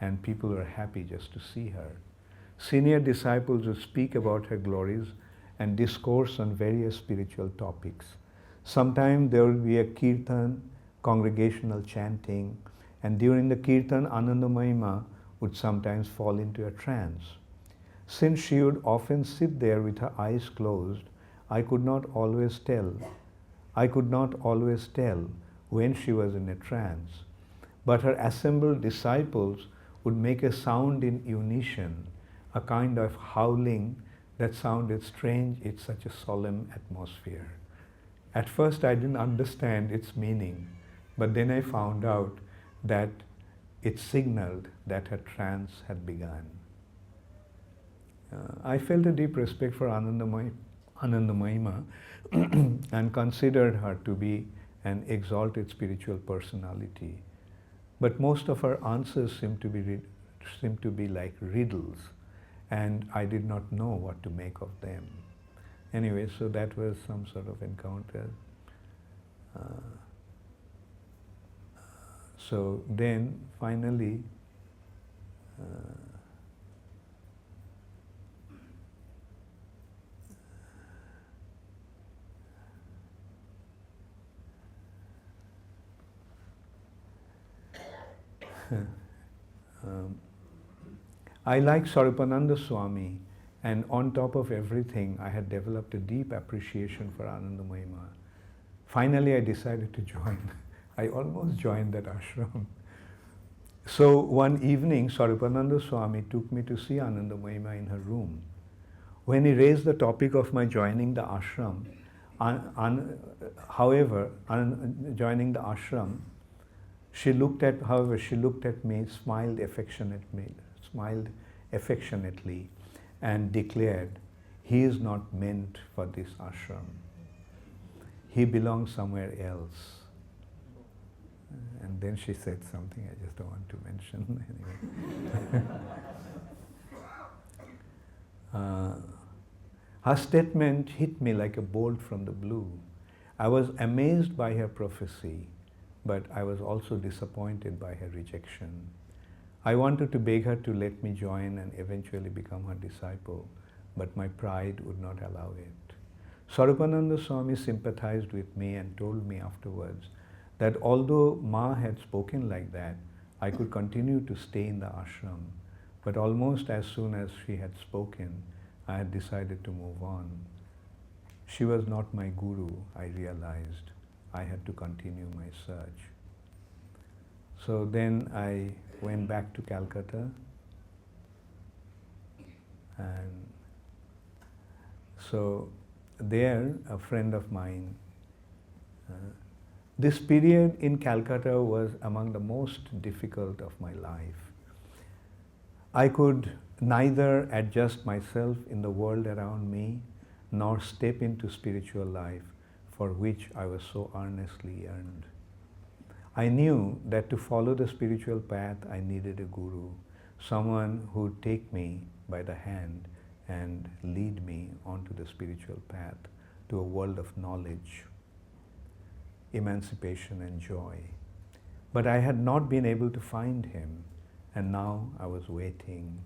and people were happy just to see her. Senior disciples would speak about her glories and discourse on various spiritual topics. Sometimes there would be a kirtan, congregational chanting, and during the kirtan, Anandamayi would sometimes fall into a trance. Since she would often sit there with her eyes closed, I could not always tell. I could not always tell when she was in a trance. But her assembled disciples would make a sound in unison, a kind of howling that sounded strange in such a solemn atmosphere. At first I didn't understand its meaning, but then I found out that it signaled that her trance had begun. I felt a deep respect for Anandamayima and considered her to be an exalted spiritual personality. But most of her answers seemed to be like riddles, and I did not know what to make of them. Anyway, so that was some sort of encounter. So then, finally, I like Swarupananda Swami, and on top of everything, I had developed a deep appreciation for Anandamayi. Finally, I decided to join. I almost joined that ashram. So one evening, Swarupananda Swami took me to see Anandamayi in her room. When he raised the topic of my joining the ashram, joining the ashram, she looked at me, smiled affectionately, and declared, "He is not meant for this ashram. He belongs somewhere else." And then she said something I just don't want to mention anyway. Her statement hit me like a bolt from the blue. I was amazed by her prophecy, but I was also disappointed by her rejection. I wanted to beg her to let me join and eventually become her disciple, but my pride would not allow it. Swarupananda Swami sympathized with me and told me afterwards that although Ma had spoken like that, I could continue to stay in the ashram, but almost as soon as she had spoken, I had decided to move on. She was not my guru, I realized. I had to continue my search. So then I went back to Calcutta, and so there a friend of mine, this period in Calcutta was among the most difficult of my life. I could neither adjust myself in the world around me nor step into spiritual life for which I was so earnestly yearned. I knew that to follow the spiritual path I needed a guru, someone who would take me by the hand and lead me onto the spiritual path, to a world of knowledge, emancipation and joy. But I had not been able to find him, and now I was waiting.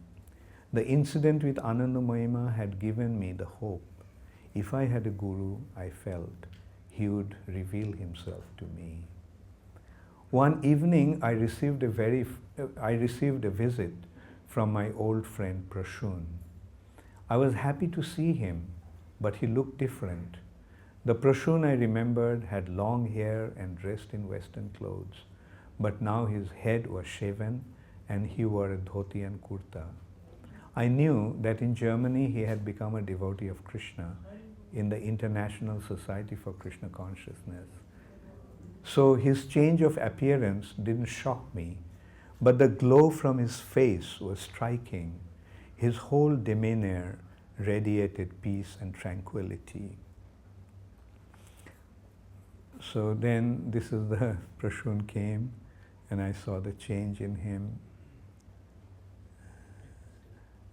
The incident with Anandamayi had given me the hope. If I had a guru, I felt he would reveal himself to me. One evening, I received a visit from my old friend Prashun. I was happy to see him, but he looked different. The Prashun I remembered had long hair and dressed in Western clothes, but now his head was shaven and he wore a dhoti and kurta. I knew that in Germany he had become a devotee of Krishna in the International Society for Krishna Consciousness. So his change of appearance didn't shock me, but the glow from his face was striking. His whole demeanor radiated peace and tranquility. So then this is the Prashun came, and I saw the change in him.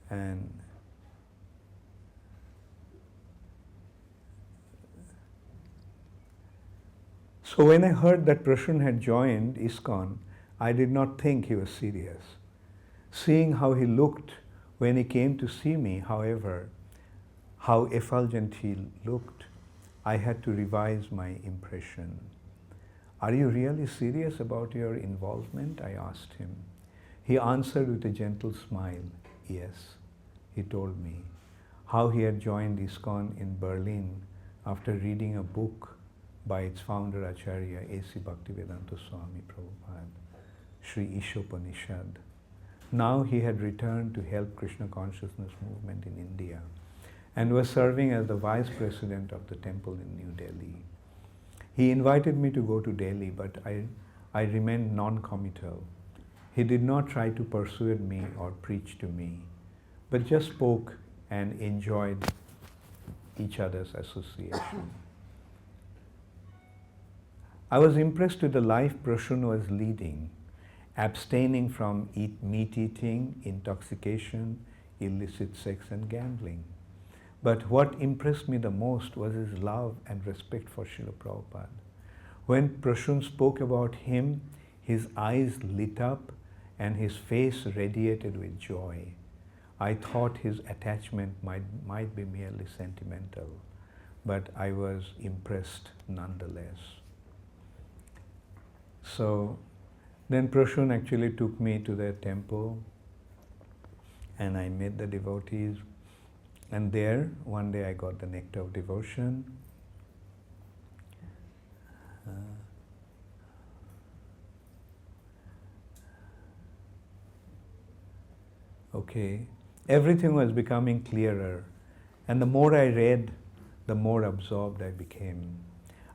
And so when I heard that Prashun had joined ISKCON, I did not think he was serious. Seeing how he looked When he came to see me, however, how effulgent he looked, I had to revise my impression. "Are you really serious about your involvement?" I asked him. He answered with a gentle smile, "Yes," he told me how he had joined ISKCON in Berlin after reading a book by its founder Acharya A.C. Bhaktivedanta Swami Prabhupada, Sri Ishopanishad. Now he had returned to help Krishna consciousness movement in India and was serving as the vice president of the temple in New Delhi. He invited me to go to Delhi, but I remained non-committal. He did not try to persuade me or preach to me, but just spoke and enjoyed each other's association. I was impressed with the life Prashun was leading, abstaining from meat eating, intoxication, illicit sex and gambling. But what impressed me the most was his love and respect for Srila Prabhupada. When Prashun spoke about him, his eyes lit up and his face radiated with joy. I thought his attachment might be merely sentimental, but I was impressed nonetheless. So then Prashun actually took me to their temple and I met the devotees. And there, one day I got the nectar of devotion. Everything was becoming clearer. And the more I read, the more absorbed I became.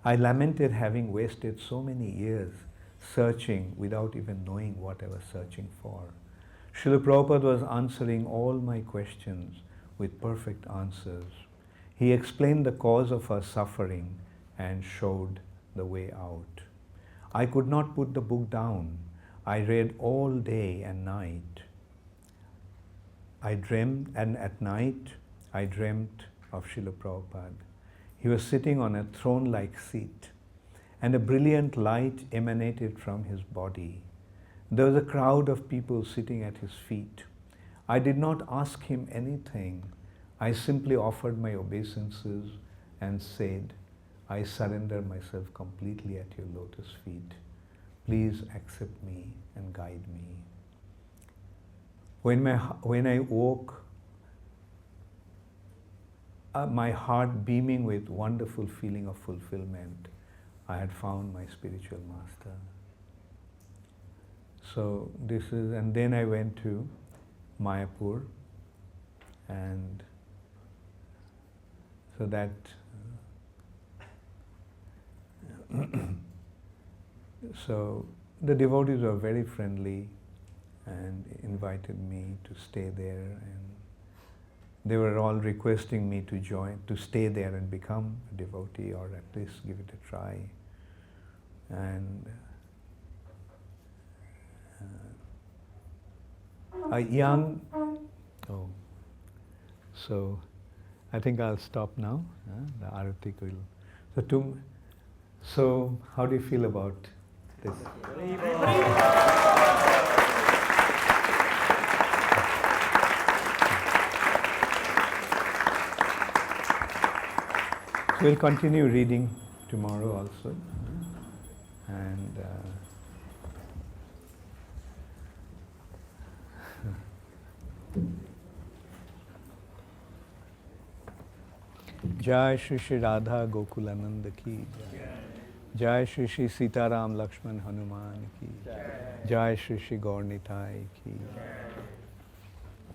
I lamented having wasted so many years searching without even knowing what I was searching for. Srila Prabhupada was answering all my questions with perfect answers. He explained the cause of our suffering and showed the way out. I could not put the book down. I read all day and night. And at night, I dreamt of Srila Prabhupada. He was sitting on a throne-like seat, and a brilliant light emanated from his body. There was a crowd of people sitting at his feet. I did not ask him anything. I simply offered my obeisances and said, "I surrender myself completely at your lotus feet. Please accept me and guide me." When I woke, my heart beaming with wonderful feeling of fulfillment, I had found my spiritual master. So and then I went to Mayapur, and so that so the devotees were very friendly and invited me to stay there, and they were all requesting me to stay there and become a devotee, or at least give it a try. And so I think I'll stop now. The Arati will. So how do you feel about this? We'll continue reading tomorrow also. And Jai Shri Shri Radha Gokulananda ki Jai. Jai Shri Shri Sitaram Lakshman Hanuman ki Jai. Jai Shri Shri Gaur Nitai ki Jai.